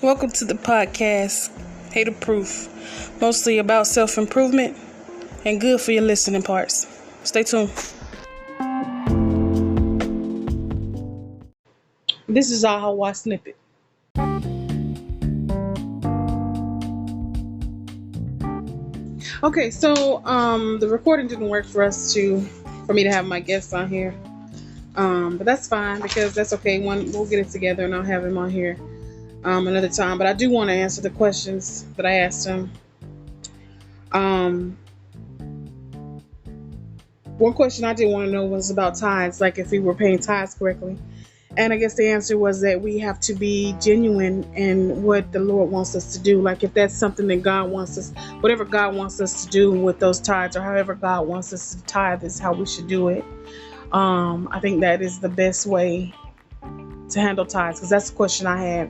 Welcome to the podcast, Hater Proof, mostly about self-improvement and good for your listening parts. Stay tuned. This is Ahawah Snippet. Okay, so the recording didn't work for me to have my guests on here. But that's fine because that's okay. We'll get it together and I'll have him on here another time. But I do want to answer the questions that I asked him. One question I did want to know was about tithes, like if we were paying tithes correctly. And I guess the answer was that we have to be genuine in what the Lord wants us to do. Like if that's something that God wants us, whatever God wants us to do with those tithes, or however God wants us to tithe is how we should do it. I think that is the best way to handle tithes, because that's the question I had.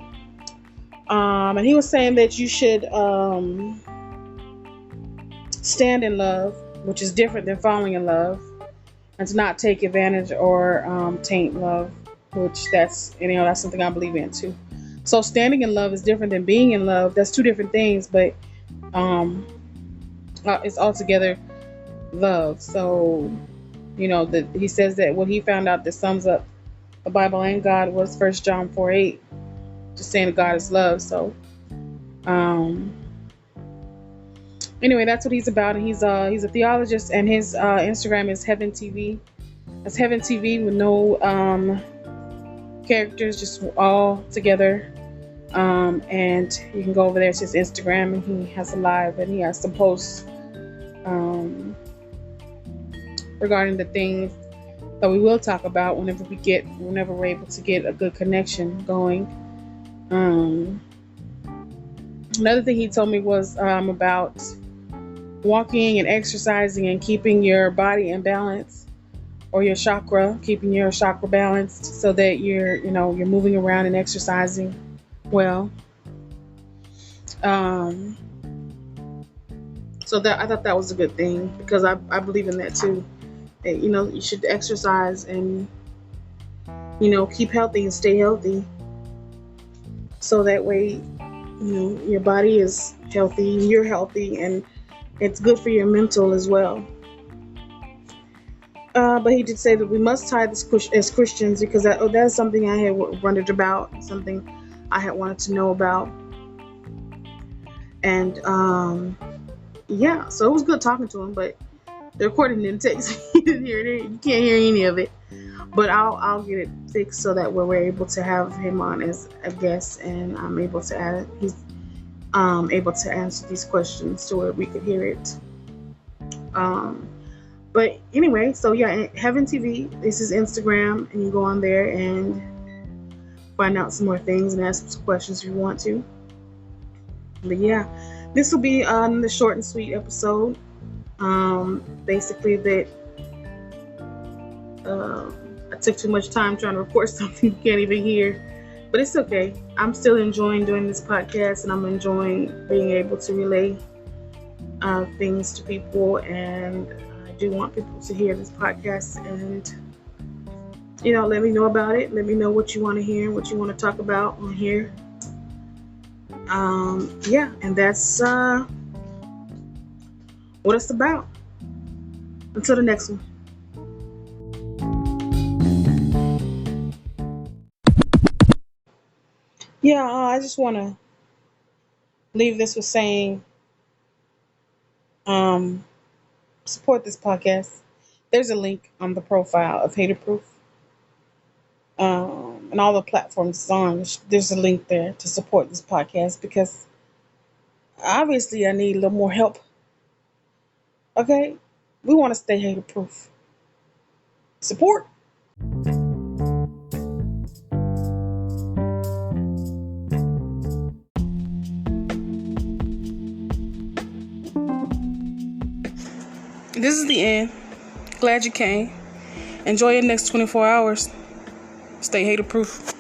And he was saying that you should stand in love, which is different than falling in love, and to not take advantage or taint love, which that's something I believe in too. So standing in love is different than being in love. That's two different things, but it's altogether love. So he says that what he found out that sums up the Bible and God was 1 John 4:8, just saying that God is love. So anyway, that's what he's about. And he's a theologist, and his Instagram is Heaven TV. That's Heaven TV with no characters, just all together. And you can go over there to his Instagram, and he has a live, and he has some posts regarding the things that we will talk about whenever we're able to get a good connection going. Another thing he told me was about walking and exercising and keeping your body in balance, or your chakra, keeping your chakra balanced, so that you're moving around and exercising well. So that I thought that was a good thing, because I believe in that too. That, you should exercise and keep healthy and stay healthy, so that way your body is healthy, you're healthy, and it's good for your mental as well. But he did say that we must tithe as Christians, because that's something I had wondered about, something I had wanted to know about. And so it was good talking to him, but the recording didn't take, so you didn't hear it. You can't hear any of it. But I'll get it fixed so that we're able to have him on as a guest, and he's able to answer these questions to where we could hear it. But anyway, so yeah, Heaven TV, this is Instagram, and you go on there and find out some more things and ask some questions if you want to. But yeah, this will be the short and sweet episode. Basically that I took too much time trying to record something you can't even hear, but it's okay. I'm still enjoying doing this podcast, and I'm enjoying being able to relay things to people, and I do want people to hear this podcast and let me know about it. Let me know what you want to hear, what you want to talk about on here. And that's what it's about. Until the next one. Yeah, I just want to leave this with saying, support this podcast. There's a link on the profile of Hater Proof. And all the platforms it's on, there's a link there to support this podcast, because obviously I need a little more help. Okay? We want to stay hater proof. Support. This is the end. Glad you came. Enjoy your next 24 hours. Stay hater proof.